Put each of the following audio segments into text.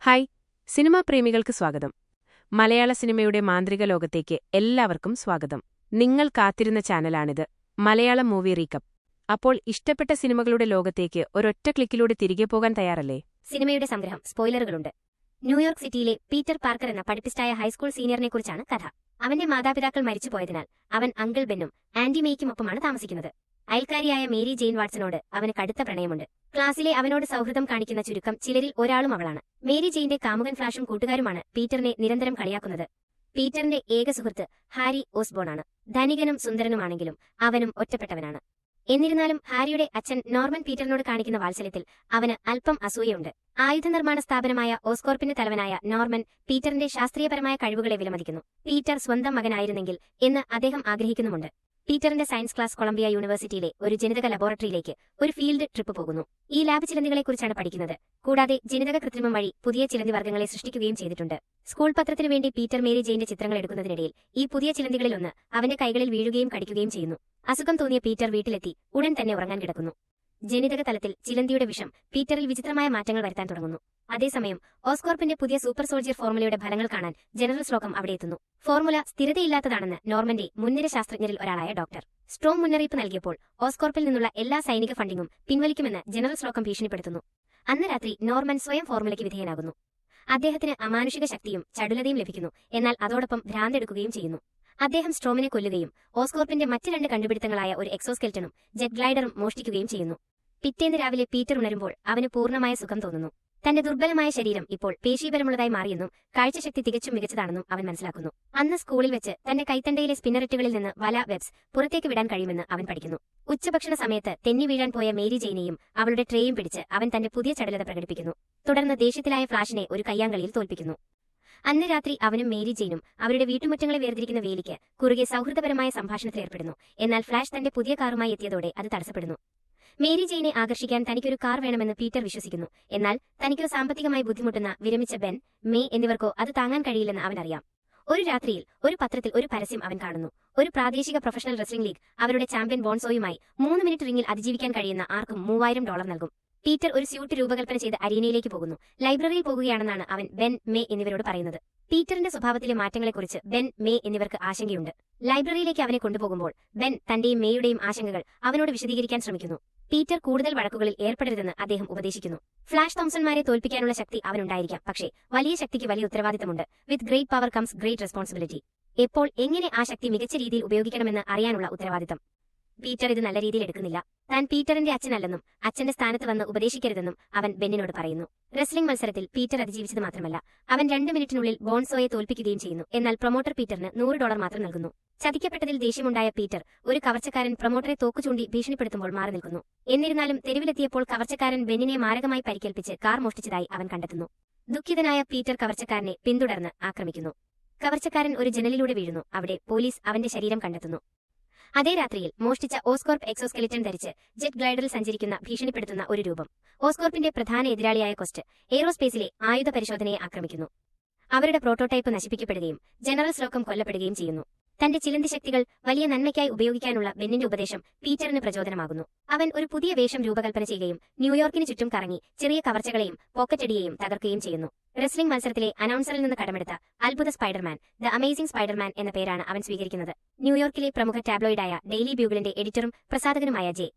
Hi, cinema പ്രേമികൾക്ക് സ്വാഗതം. മലയാള സിനിമയുടെ മാന്ത്രിക ലോകത്തേക്ക് എല്ലാവർക്കും സ്വാഗതം. നിങ്ങൾ കാത്തിരുന്ന ചാനലാണിത്, മലയാളം മൂവി റീക്കപ്പ്. അപ്പോൾ ഇഷ്ടപ്പെട്ട സിനിമകളുടെ ലോകത്തേക്ക് ഒരൊറ്റ ക്ലിക്കിലൂടെ തിരികെ പോകാൻ തയ്യാറല്ലേ? സിനിമയുടെ സംഗ്രഹം സ്പോയിലറുകളുണ്ട്. ന്യൂയോർക്ക് സിറ്റിയിലെ പീറ്റർ പാർക്കർ എന്ന പഠിപ്പിസ്റ്റായ ഹൈസ്കൂൾ സീനിയറിനെക്കുറിച്ചാണ് കഥ. അവന്റെ മാതാപിതാക്കൾ മരിച്ചുപോയതിനാൽ അവൻ അങ്കിൾ ബെന്നും ആന്റി മേയ്ക്കുമൊപ്പമാണ് താമസിക്കുന്നത്. അയൽക്കാരിയായ മേരി ജെയിൻ വാട്സനോട് അവന് കടുത്ത പ്രണയമുണ്ട്. ക്ലാസ്സിലെ അവനോട് സൗഹൃദം കാണിക്കുന്ന ചുരുക്കം ചിലരിൽ ഒരാളും അവളാണ്. മേരി ജെയിന്റെ കാമുകൻ ഫ്ലാഷും കൂട്ടുകാരുമാണ് പീറ്ററിനെ നിരന്തരം കളിയാക്കുന്നത്. പീറ്ററിന്റെ ഏക സുഹൃത്ത് ഹാരി ഓസ്ബോണാണ്. ധനികനും സുന്ദരനുമാണെങ്കിലും അവനും ഒറ്റപ്പെട്ടവനാണ്. എന്നിരുന്നാലും ഹാരിയുടെ അച്ഛൻ നോർമൻ പീറ്ററിനോട് കാണിക്കുന്ന വാത്സല്യത്തിൽ അവന് അല്പം അസൂയയുണ്ട്. ആയുധനിർമ്മാണ സ്ഥാപനമായ ഓസ്കോർപ്പിന്റെ തലവനായ നോർമൻ പീറ്ററിന്റെ ശാസ്ത്രീയപരമായ കഴിവുകളെ വിലമതിക്കുന്നു. പീറ്റർ സ്വന്തം മകനായിരുന്നെങ്കിൽ എന്ന് അദ്ദേഹം ആഗ്രഹിക്കുന്നുമുണ്ട്. പീറ്ററിന്റെ സയൻസ് ക്ലാസ് കൊളംബിയ യൂണിവേഴ്സിറ്റിയിലെ ഒരു ജനിതക ലബോറട്ടറിയിലേക്ക് ഒരു ഫീൽഡ് ട്രിപ്പ് പോകുന്നു. ഈ ലാബ് ചിലന്തികളെക്കുറിച്ചാണ് പഠിക്കുന്നത്. കൂടാതെ ജനിതക കൃത്രിമം വഴി പുതിയ ചിലന്തി വർഗ്ഗങ്ങളെ സൃഷ്ടിക്കുകയും ചെയ്തിട്ടുണ്ട്. സ്കൂൾ പത്രത്തിനു വേണ്ടി പീറ്റർ മേരി ജെയിന്റെ ചിത്രങ്ങൾ എടുക്കുന്നതിനിടയിൽ ഈ പുതിയ ചിലന്തികളിലൊന്ന് അവന്റെ കൈകളിൽ വീഴുകയും കടിക്കുകയും ചെയ്യുന്നു. അസുഖം തോന്നിയ പീറ്റർ വീട്ടിലെത്തി ഉടൻ തന്നെ ഉറങ്ങാൻ കിടക്കുന്നു. ജനിതക തലത്തിൽ ചിലന്തിയുടെ വിഷം പീറ്ററിൽ വിചിത്രമായ മാറ്റങ്ങൾ വരുത്താൻ തുടങ്ങുന്നു. അതേസമയം ഓസ്കോർപ്പിന്റെ പുതിയ സൂപ്പർ സോൾജിയർ ഫോർമുലയുടെ ഫലങ്ങൾ കാണാൻ ജനറൽ സ്ട്രോക്കം അവിടെ എത്തുന്നു. ഫോർമുല സ്ഥിരതയില്ലാത്തതാണെന്ന് നോർമന്റെ മുൻനിര ശാസ്ത്രജ്ഞരിൽ ഒരാളായ ഡോക്ടർ സ്ട്രോം മുന്നറിയിപ്പ് നൽകിയപ്പോൾ ഓസ്കോർപ്പിൽ നിന്നുള്ള എല്ലാ സൈനിക ഫണ്ടിങ്ങും പിൻവലിക്കുമെന്ന് ജനറൽ സ്ട്രോക്കം ഭീഷണിപ്പെടുത്തുന്നു. അന്ന് രാത്രി നോർമൻ സ്വയം ഫോർമുലയ്ക്ക് വിധേയനാകുന്നു. അദ്ദേഹത്തിന് അമാനുഷിക ശക്തിയും ചടുലതയും ലഭിക്കുന്നു. എന്നാൽ അതോടൊപ്പം ഭ്രാന്തെടുക്കുകയും ചെയ്യുന്നു. അദ്ദേഹം സ്ട്രോമിനെ കൊല്ലുകയും ഓസ്കോർപ്പിന്റെ മറ്റ് രണ്ട് കണ്ടുപിടുത്തങ്ങളായ ഒരു എക്സോസ്കെൽറ്റനും ജെറ്റ് ഗ്ലൈഡറും മോഷ്ടിക്കുകയും ചെയ്യുന്നു. പിറ്റേന്ന് രാവിലെ പീറ്റർ ഉണരുമ്പോൾ അവന് പൂർണ്ണമായ സുഖം തോന്നുന്നു. തന്റെ ദുർബലമായ ശരീരം ഇപ്പോൾ പേശീബലമുള്ളതായി മാറിയെന്നും കാഴ്ചശക്തി തികച്ചും മികച്ചതാണെന്നും അവൻ മനസ്സിലാക്കുന്നു. അന്ന് സ്കൂളിൽ വെച്ച് തന്റെ കൈത്തണ്ടയിലെ സ്പിന്നറിറ്റുകളിൽ നിന്ന് വല വെബ്സ് പുറത്തേക്ക് വിടാൻ കഴിയുമെന്ന് അവൻ പഠിക്കുന്നു. ഉച്ചഭക്ഷണ സമയത്ത് തെന്നി വീഴാൻ പോയ മേരി ജെയിനെയും അവളുടെ ട്രേയും പിടിച്ച് അവൻ തന്റെ പുതിയ ചടുലത പ്രകടിപ്പിക്കുന്നു. തുടർന്ന് ദേഷ്യത്തിലായ ഫ്ലാഷിനെ ഒരു കയ്യാങ്കളിയിൽ തോൽപ്പിക്കുന്നു. അന്ന് രാത്രി അവനും മേരി ജെയിനും അവരുടെ വീട്ടുമുറ്റങ്ങളെ വേർതിരിക്കുന്ന വേലിക്ക് കുറുകെ സൗഹൃദപരമായ സംഭാഷണത്തിലേർപ്പെടുന്നു. എന്നാൽ ഫ്ലാഷ് തന്റെ പുതിയ കാറുമായി എത്തിയതോടെ അത് തടസ്സപ്പെടുന്നു. മേരി ജെയിനെ ആകർഷിക്കാൻ തനിക്കൊരു കാർ വേണമെന്ന് പീറ്റർ വിശ്വസിക്കുന്നു. എന്നാൽ തനിക്കോ സാമ്പത്തികമായി ബുദ്ധിമുട്ടുന്ന വിരമിച്ച ബെൻ, മേ എന്നിവർക്കോ അത് താങ്ങാൻ കഴിയില്ലെന്ന് അവനറിയാം. ഒരു രാത്രിയിൽ ഒരു പത്രത്തിൽ ഒരു പരസ്യം അവൻ കാണുന്നു. ഒരു പ്രാദേശിക പ്രൊഫഷണൽ റെസ്ലിംഗ് ലീഗ് അവരുടെ ചാമ്പ്യൻ ബോൺസോയുമായി 3 മിനിറ്റ് റിംഗിൽ അതിജീവിക്കാൻ കഴിയുന്ന ആർക്കും $3000 നൽകും. പീറ്റർ ഒരു സ്യൂട്ട് രൂപകൽപ്പന ചെയ്ത് അരീനയിലേക്ക് പോകുന്നു. ലൈബ്രറിയിൽ പോകുകയാണെന്നാണ് അവൻ ബെൻ, മേ എന്നിവരോട് പറയുന്നത്. പീറ്ററിന്റെ സ്വഭാവത്തിലെ മാറ്റങ്ങളെക്കുറിച്ച് ബെൻ, മേ എന്നിവർക്ക് ആശങ്കയുണ്ട്. ലൈബ്രറിയിലേക്ക് അവനെ കൊണ്ടുപോകുമ്പോൾ ബെൻ തന്റെയും മേയുടെയും ആശങ്കകൾ അവനോട് വിശദീകരിക്കാൻ ശ്രമിക്കുന്നു. പീറ്റർ കൂടുതൽ വഴക്കുകളിൽ ഏർപ്പെടരുതെന്ന് അദ്ദേഹം ഉപദേശിക്കുന്നു. ഫ്ലാഷ് തോംസൺമാരെ തോൽപ്പിക്കാനുള്ള ശക്തി അവനുണ്ടായിരിക്കാം, പക്ഷേ വലിയ ശക്തിക്ക് വലിയ ഉത്തരവാദിത്തമുണ്ട്. With great power comes great responsibility. എപ്പോൾ എങ്ങനെ ആ ശക്തി മികച്ച രീതിയിൽ ഉപയോഗിക്കണമെന്ന് അറിയാനുള്ള ഉത്തരവാദിത്തം. പീറ്റർ ഇത് നല്ല രീതിയിൽ എടുക്കുന്നില്ല. താൻ പീറ്ററിന്റെ അച്ഛനല്ലെന്നും അച്ഛന്റെ സ്ഥാനത്ത് വന്ന് ഉപദേശിക്കരുതെന്നും അവൻ ബെന്നിനോട് പറയുന്നു. റെസ്ലിംഗ് മത്സരത്തിൽ പീറ്റർ അതിജീവിച്ചത് മാത്രമല്ല, അവൻ 2 മിനിറ്റിനുള്ളിൽ ബോൺസോയെ തോൽപ്പിക്കുകയും ചെയ്യുന്നു. എന്നാൽ പ്രൊമോട്ടർ പീറ്ററിന് $100 മാത്രം നൽകുന്നു. ചതിക്കപ്പെട്ടതിൽ ദേഷ്യമുണ്ടായ പീറ്റർ ഒരു കവർച്ചക്കാരൻ പ്രൊമോട്ടറെ തോക്കുചൂണ്ടി ഭീഷണിപ്പെടുത്തുമ്പോൾ മാറി നിൽക്കുന്നു. എന്നിരുന്നാലും തെരുവിലെത്തിയപ്പോൾ കവർച്ചക്കാരൻ ബെന്നിനെ മാരകമായി പരിക്കേൽപ്പിച്ച് കാർ മോഷ്ടിച്ചതായി അവൻ കണ്ടെത്തുന്നു. ദുഃഖിതനായ പീറ്റർ കവർച്ചക്കാരനെ പിന്തുടർന്ന് ആക്രമിക്കുന്നു. കവർച്ചക്കാരൻ ഒരു ജനലിലൂടെ വീഴുന്നു. അവിടെ പോലീസ് അവന്റെ ശരീരം കണ്ടെത്തുന്നു. അതേ രാത്രിയിൽ മോഷ്ടിച്ച ഓസ്കോർപ്പ് എക്സോസ്കെലിറ്റൻ ധരിച്ച് ജെറ്റ് ഗ്ലൈഡറിൽ സഞ്ചരിക്കുന്ന ഭീഷണിപ്പെടുത്തുന്ന ഒരു രൂപം. ഓസ്കോർപ്പിന്റെ പ്രധാന എതിരാളിയായ കൊസ്റ്റ് എയ്റോസ്പേസിലെ ആയുധ പരിശോധനയെ ആക്രമിക്കുന്നു. അവരുടെ പ്രോട്ടോടൈപ്പ് നശിപ്പിക്കപ്പെടുകയും ജനറൽ സ്ട്രോക്കം കൊല്ലപ്പെടുകയും ചെയ്യുന്നു. തന്റെ ചിലന്തി ശക്തികൾ വലിയ നന്മയ്ക്കായി ഉപയോഗിക്കാനുള്ള ബെന്നിന്റെ ഉപദേശം പീറ്ററിന് പ്രചോദനമാകുന്നു. അവൻ ഒരു പുതിയ വേഷം രൂപകൽപ്പന ചെയ്യുകയും ന്യൂയോർക്കിന് ചുറ്റും കറങ്ങി ചെറിയ കവർച്ചകളെയും പോക്കറ്റടിയെയും തകർക്കുകയും ചെയ്യുന്നു. റെസ്ലിംഗ് മത്സരത്തിലെ അനൗൺസറിൽ നിന്ന് കടമെടുത്ത അത്ഭുത സ്പൈഡർമാൻ, ദ അമേസിംഗ് സ്പൈഡർമാൻ എന്ന പേരാണ് അവൻ സ്വീകരിക്കുന്നത്. ന്യൂയോർക്കിലെ പ്രമുഖ ടാബ്ലോയിഡായ ഡെയിലി ബ്യൂഗിളിന്റെ എഡിറ്ററും പ്രസാധകനുമായ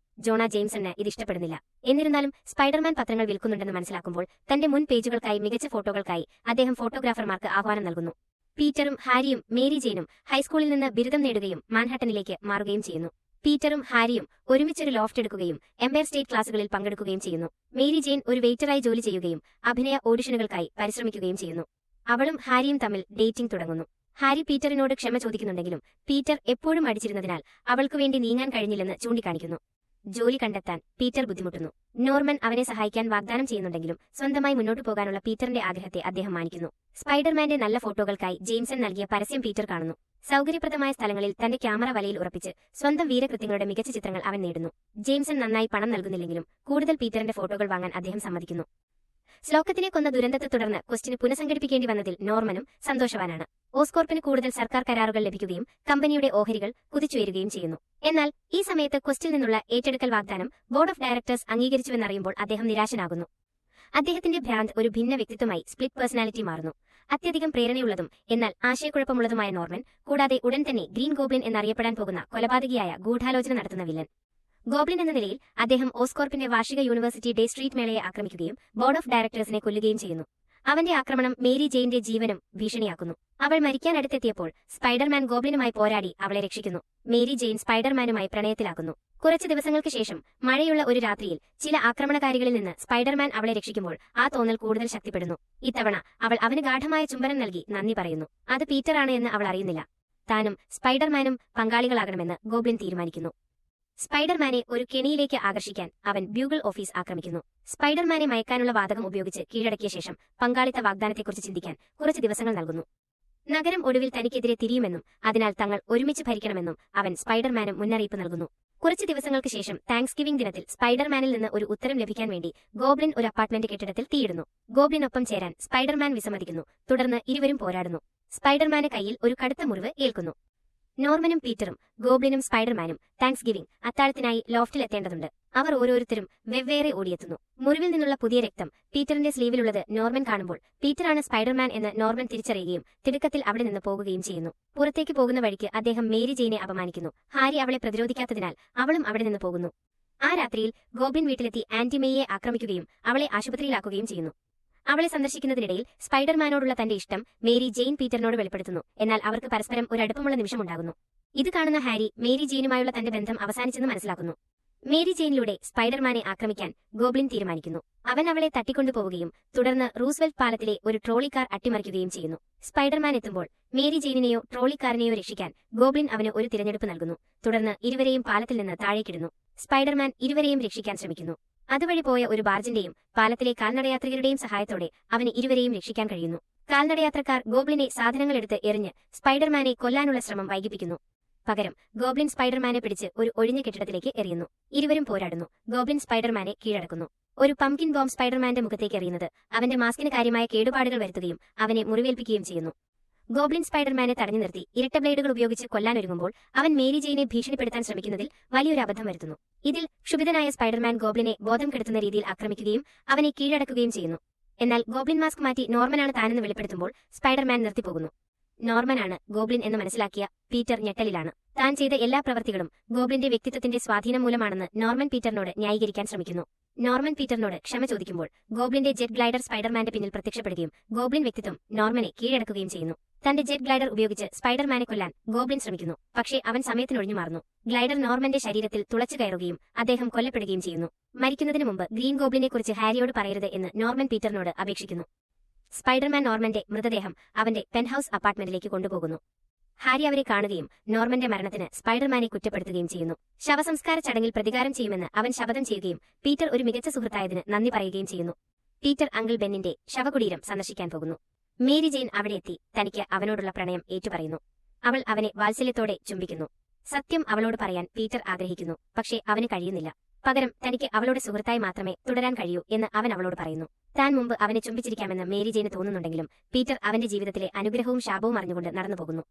ജോണ ജെയിംസന് ഇത് ഇഷ്ടപ്പെടുന്നില്ല. എന്നിരുന്നാലും സ്പൈഡർമാൻ പത്രങ്ങൾ വിൽക്കുന്നുണ്ടെന്ന് മനസ്സിലാക്കുമ്പോൾ തന്റെ മുൻ പേജുകൾക്കായി മികച്ച ഫോട്ടോകൾക്കായി അദ്ദേഹം ഫോട്ടോഗ്രാഫർമാർക്ക് ആഹ്വാനം നൽകുന്നു. പീറ്ററും ഹാരിയും മേരി ജെയിനും ഹൈസ്കൂളിൽ നിന്ന് ബിരുദം നേടുകയും മാൻഹട്ടനിലേക്ക് മാറുകയും ചെയ്യുന്നു. പീറ്ററും ഹാരിയും ഒരുമിച്ചൊരു ലോഫ്റ്റ് എടുക്കുകയും എംപയർ സ്റ്റേറ്റ് ക്ലാസുകളിൽ പങ്കെടുക്കുകയും ചെയ്യുന്നു. മേരി ജെയിൻ ഒരു വെയിറ്ററായി ജോലി ചെയ്യുകയും അഭിനയ ഓഡിഷനുകൾക്കായി പരിശ്രമിക്കുകയും ചെയ്യുന്നു. അവളും ഹാരിയും തമ്മിൽ ഡേറ്റിംഗ് തുടങ്ങുന്നു. ഹാരി പീറ്ററിനോട് ക്ഷമ ചോദിക്കുന്നുണ്ടെങ്കിലും പീറ്റർ എപ്പോഴും അടിച്ചിരുന്നതിനാൽ അവൾക്കു വേണ്ടി നീങ്ങാൻ കഴിഞ്ഞില്ലെന്ന് ചൂണ്ടിക്കാണിക്കുന്നു. ജോലി കണ്ടെത്താൻ പീറ്റർ ബുദ്ധിമുട്ടുന്നു. നോർമൻ അവനെ സഹായിക്കാൻ വാഗ്ദാനം ചെയ്യുന്നുണ്ടെങ്കിലും സ്വന്തമായി മുന്നോട്ടു പോകാനുള്ള പീറ്ററിന്റെ ആഗ്രഹത്തെ അദ്ദേഹം മാനിക്കുന്നു. സ്പൈഡർമാന്റെ നല്ല ഫോട്ടോകൾക്കായി ജെയിംസൺ നൽകിയ പരസ്യം പീറ്റർ കാണുന്നു. സൗകര്യപ്രദമായ സ്ഥലങ്ങളിൽ തന്റെ ക്യാമറ വലയിൽ ഉറപ്പിച്ച് സ്വന്തം വീരകൃത്യങ്ങളുടെ മികച്ച ചിത്രങ്ങൾ അവൻ നേടുന്നു. ജെയിംസൺ നന്നായി പണം നൽകുന്നില്ലെങ്കിലും കൂടുതൽ പീറ്ററിന്റെ ഫോട്ടോകൾ വാങ്ങാൻ അദ്ദേഹം സമ്മതിക്കുന്നു. സ്ലോക്കത്തിനെ കൊന്ന ദുരന്തത്തെ തുടർന്ന് ക്വസ്റ്റിന് പുനഃസംഘടിപ്പിക്കേണ്ടി വന്നതിൽ നോർമനും സന്തോഷവാനാണ്. ഓസ്കോർപ്പിന് കൂടുതൽ സർക്കാർ കരാറുകൾ ലഭിക്കുകയും കമ്പനിയുടെ ഓഹരികൾ കുതിച്ചുയരുകയും ചെയ്യുന്നു. എന്നാൽ ഈ സമയത്ത് ക്വസ്റ്റിൽ നിന്നുള്ള ഏറ്റെടുക്കൽ വാഗ്ദാനം ബോർഡ് ഓഫ് ഡയറക്ടേഴ്സ് അംഗീകരിച്ചുവെന്നറിയുമ്പോൾ അദ്ദേഹം നിരാശനാകുന്നു. അദ്ദേഹത്തിന്റെ ഭ്രാന്ത് ഒരു ഭിന്ന വ്യക്തിത്വമായി സ്പ്ലിറ്റ് പേഴ്സണാലിറ്റി മാറുന്നു. അത്യധികം പ്രേരണയുള്ളതും എന്നാൽ ആശയക്കുഴപ്പമുള്ളതുമായ നോർമൻ, കൂടാതെ ഉടൻ തന്നെ ഗ്രീൻ ഗോബ്ലിൻ എന്നറിയപ്പെടാൻ പോകുന്ന കൊലപാതകിയായ ഗൂഢാലോചന നടത്തുന്ന വില്ലൻ. ഗോബ്ലിൻ എന്ന നിലയിൽ അദ്ദേഹം ഓസ്കോർപ്പിന്റെ വാർഷിക യൂണിവേഴ്സിറ്റി ഡേ സ്ട്രീറ്റ് മേളയെ ആക്രമിക്കുകയും ബോർഡ് ഓഫ് ഡയറക്ടേഴ്സിനെ കൊല്ലുകയും ചെയ്യുന്നു. അവന്റെ ആക്രമണം മേരി ജെയിന്റെ ജീവനും ഭീഷണിയാക്കുന്നു. അവൾ മരിക്കാൻ അടുത്തെത്തിയപ്പോൾ സ്പൈഡർമാൻ ഗോബ്ലിനുമായി പോരാടി അവളെ രക്ഷിക്കുന്നു. മേരി ജെയിൻ സ്പൈഡർമാനുമായി പ്രണയത്തിലാകുന്നു. കുറച്ച് ദിവസങ്ങൾക്ക് ശേഷം മഴയുള്ള ഒരു രാത്രിയിൽ ചില ആക്രമണകാരികളിൽ നിന്ന് സ്പൈഡർമാൻ അവളെ രക്ഷിക്കുമ്പോൾ ആ തോന്നൽ കൂടുതൽ ശക്തിപ്പെടുന്നു. ഇത്തവണ അവൾ അവന് ഗാഠമായ ചുംബനം നൽകി നന്ദി പറയുന്നു. അത് പീറ്ററാണ് എന്ന് അവൾ അറിയുന്നില്ല. താനും സ്പൈഡർമാനും പങ്കാളികളാകണമെന്ന് ഗോബ്ലിൻ തീരുമാനിക്കുന്നു. സ്പൈഡർമാനെ ഒരു കെണിയിലേക്ക് ആകർഷിക്കാൻ അവൻ ബ്യൂഗിൾ ഓഫീസ് ആക്രമിക്കുന്നു. സ്പൈഡർമാനെ മയക്കാനുള്ള വാതകം ഉപയോഗിച്ച് കീഴടക്കിയ ശേഷം പങ്കാളിത്ത വാഗ്ദാനത്തെക്കുറിച്ച് ചിന്തിക്കാൻ കുറച്ച് ദിവസങ്ങൾ നൽകുന്നു. നഗരം ഒടുവിൽ തനിക്കെതിരെ തിരിയുമെന്നും അതിനാൽ തങ്ങൾ ഒരുമിച്ച് ഭരിക്കണമെന്നും അവൻ സ്പൈഡർമാനും മുന്നറിയിപ്പ് നൽകുന്നു. കുറച്ച് ദിവസങ്ങൾക്ക് ശേഷം താങ്ക്സ്ഗിവിംഗ് ദിനത്തിൽ സ്പൈഡർമാനിൽ നിന്ന് ഒരു ഉത്തരം ലഭിക്കാൻ വേണ്ടി ഗോബ്ലിൻ ഒരു അപ്പാർട്ട്മെന്റ് കെട്ടിടത്തിൽ തീയിടുന്നു. ഗോബ്ലിനൊപ്പം ചേരാൻ സ്പൈഡർമാൻ വിസമ്മതിക്കുന്നു. തുടർന്ന് ഇരുവരും പോരാടുന്നു. സ്പൈഡർമാന് കയ്യിൽ ഒരു കടുത്ത മുറിവ് ഏൽക്കുന്നു. നോർമനും പീറ്ററും ഗോബ്ലിനും സ്പൈഡർമാനും താങ്ക്സ്ഗിവിംഗ് അത്താഴത്തിനായി ലോഫ്റ്റിലെത്തേണ്ടതുണ്ട്. അവർ ഓരോരുത്തരും വെവ്വേറെ ഓടിയെത്തുന്നു. മുറിവിൽ നിന്നുള്ള പുതിയ രക്തം പീറ്ററിന്റെ സ്ലീവിലുള്ളത് നോർമൻ കാണുമ്പോൾ പീറ്ററാണ് സ്പൈഡർമാൻ എന്ന് നോർമൻ തിരിച്ചറിയുകയും തിടുക്കത്തിൽ അവിടെ നിന്ന് പോകുകയും ചെയ്യുന്നു. പുറത്തേക്ക് പോകുന്ന വഴിക്ക് അദ്ദേഹം മേരി ജെയിനെ അപമാനിക്കുന്നു. ഹാരി അവളെ പ്രതിരോധിക്കാത്തതിനാൽ അവളും അവിടെ നിന്ന് പോകുന്നു. ആ രാത്രിയിൽ ഗോബ്ലിൻ വീട്ടിലെത്തി ആന്റി മേയെ ആക്രമിക്കുകയും അവളെ ആശുപത്രിയിലാക്കുകയും ചെയ്യുന്നു. അവളെ സന്ദർശിക്കുന്നതിനിടയിൽ സ്പൈഡർമാനോടുള്ള തന്റെ ഇഷ്ടം മേരി ജെയിൻ പീറ്ററിനോട് വെളിപ്പെടുത്തുന്നു. എന്നാൽ അവർക്ക് പരസ്പരം ഒരു അടുപ്പമുള്ള നിമിഷമുണ്ടാകുന്നു. ഇത് കാണുന്ന ഹാരി മേരി ജെയിനുമായുള്ള തന്റെ ബന്ധം അവസാനിച്ചെന്ന് മനസ്സിലാക്കുന്നു. മേരി ജെയിനിലൂടെ സ്പൈഡർമാനെ ആക്രമിക്കാൻ ഗോബ്ലിൻ തീരുമാനിക്കുന്നു. അവൻ അവളെ തട്ടിക്കൊണ്ടുപോവുകയും തുടർന്ന് റൂസ്വെൽറ്റ് പാലത്തിലെ ഒരു ട്രോളി കാർ അട്ടിമറിക്കുകയും ചെയ്യുന്നു. സ്പൈഡർമാൻ എത്തുമ്പോൾ മേരി ജെയിനിനെയോ ട്രോളി കാറിനെയോ രക്ഷിക്കാൻ ഗോബ്ലിൻ അവന് ഒരു തിരഞ്ഞെടുപ്പ് നൽകുന്നു. തുടർന്ന് ഇരുവരെയും പാലത്തിൽ നിന്ന് താഴേക്കിടുന്നു. സ്പൈഡർമാൻ ഇരുവരെയും രക്ഷിക്കാൻ ശ്രമിക്കുന്നു. അതുവഴി പോയ ഒരു ബാർജിന്റെയും പാലത്തിലെ കാൽനടയാത്രികരുടെയും സഹായത്തോടെ അവന് ഇരുവരെയും രക്ഷിക്കാൻ കഴിയുന്നു. കാൽനടയാത്രക്കാർ ഗോബ്ലിനെ സാധനങ്ങളെടുത്ത് എറിഞ്ഞ് സ്പൈഡർമാനെ കൊല്ലാനുള്ള ശ്രമം വൈകിപ്പിക്കുന്നു. പകരം ഗോബ്ലിൻ സ്പൈഡർമാനെ പിടിച്ച് ഒരു ഒഴിഞ്ഞ കെട്ടിടത്തിലേക്ക് എറിയുന്നു. ഇരുവരും പോരാടുന്നു. ഗോബ്ലിൻ സ്പൈഡർമാനെ കീഴടക്കുന്നു. ഒരു പംകിൻ ബോംബ് സ്പൈഡർമാന്റെ മുഖത്തേക്ക് എറിയുന്നത് അവന്റെ മാസ്കിന് കാര്യമായ കേടുപാടുകൾ വരുത്തുകയും അവനെ മുറിവേൽപ്പിക്കുകയും ചെയ്യുന്നു. ഗോബ്ലിൻ സ്പൈഡർമാനെ തടഞ്ഞു നിർത്തി ഇരട്ട ബ്ലേഡുകൾ ഉപയോഗിച്ച് കൊല്ലാനൊരുങ്ങുമ്പോൾ അവൻ മേരി ജെയിനെ ഭീഷണിപ്പെടുത്താൻ ശ്രമിക്കുന്നതിൽ വലിയൊരു അബദ്ധം വരുത്തുന്നു. ഇതിൽ ക്ഷുഭിതനായ സ്പൈഡർമാൻ ഗോബ്ലിനെ ബോധം കെടുത്തുന്ന രീതിയിൽ ആക്രമിക്കുകയും അവനെ കീഴടക്കുകയും ചെയ്യുന്നു. എന്നാൽ ഗോബ്ലിൻ മാസ്ക് മാറ്റി നോർമനാണ് താനെന്ന് വെളിപ്പെടുത്തുമ്പോൾ സ്പൈഡർമാൻ നിർത്തിപ്പോകുന്നു. നോർമനാണ് ഗോബ്ലിൻ എന്ന് മനസ്സിലാക്കിയ പീറ്റർ ഞെട്ടലിലാണ്. താൻ ചെയ്ത എല്ലാ പ്രവൃത്തികളും ഗോബ്ലിന്റെ വ്യക്തിത്വത്തിന്റെ സ്വാധീനം മൂലമാണെന്ന് നോർമൻ പീറ്ററിനോട് ന്യായീകരിക്കാൻ ശ്രമിക്കുന്നു. നോർമൻ പീറ്ററിനോട് ക്ഷമ ചോദിക്കുമ്പോൾ ഗോബ്ലിന്റെ ജെറ്റ് ഗ്ലൈഡർ സ്പൈഡർമാന്റെ പിന്നിൽ പ്രത്യക്ഷപ്പെടുകയും ഗോബ്ലിൻ വ്യക്തിത്വം നോർമനെ കീഴടക്കുകയും ചെയ്യുന്നു. തന്റെ ജെറ്റ് ഗ്ലൈഡർ ഉപയോഗിച്ച് സ്പൈഡർമാനെ കൊല്ലാൻ ഗോബ്ലിൻ ശ്രമിക്കുന്നു. പക്ഷേ അവൻ സമയത്തിനൊഴിഞ്ഞു മാറുന്നു. ഗ്ലൈഡർ നോർമന്റെ ശരീരത്തിൽ തുളച്ചു കയറുകയും അദ്ദേഹം കൊല്ലപ്പെടുകയും ചെയ്യുന്നു. മരിക്കുന്നതിന് മുമ്പ് ഗ്രീൻ ഗോബ്ലിനെക്കുറിച്ച് ഹാരിയോട് പറയരുത് എന്ന് നോർമൻ പീറ്ററിനോട് അപേക്ഷിക്കുന്നു. സ്പൈഡർമാൻ നോർമന്റെ മൃതദേഹം അവന്റെ പെൻഹൌസ് അപ്പാർട്ട്മെന്റിലേക്ക് കൊണ്ടുപോകുന്നു. ഹാരി അവരെ കാണുകയും നോർമന്റെ മരണത്തിന് സ്പൈഡർമാനെ കുറ്റപ്പെടുത്തുകയും ചെയ്യുന്നു. ശവസംസ്കാര ചടങ്ങിൽ പ്രതികാരം ചെയ്യുമെന്ന് അവൻ ശപഥം ചെയ്യുകയും പീറ്റർ ഒരു മികച്ച സുഹൃത്തായതിന് നന്ദി പറയുകയും ചെയ്യുന്നു. പീറ്റർ അങ്കിൾ ബെന്നിന്റെ ശവകുടീരം സന്ദർശിക്കാൻ പോകുന്നു. മേരി ജെയിൻ അവിടെ എത്തി തനിക്ക് അവനോടുള്ള പ്രണയം ഏറ്റുപറയുന്നു. അവൾ അവനെ വാത്സല്യത്തോടെ ചുംബിക്കുന്നു. സത്യം അവളോട് പറയാൻ പീറ്റർ ആഗ്രഹിക്കുന്നു. പക്ഷേ അവന് കഴിയുന്നില്ല. പകരം തനിക്ക് അവളുടെ സുഹൃത്തായി മാത്രമേ തുടരാൻ കഴിയൂ എന്ന് അവൻ അവളോട് പറയുന്നു. താൻ മുമ്പ് അവനെ ചുംബിച്ചിരിക്കാമെന്ന് മേരി ജെയിന് തോന്നുന്നുണ്ടെങ്കിലും പീറ്റർ അവന്റെ ജീവിതത്തിലെ അനുഗ്രഹവും ശാപവും അറിഞ്ഞുകൊണ്ട് നടന്നുപോകുന്നു.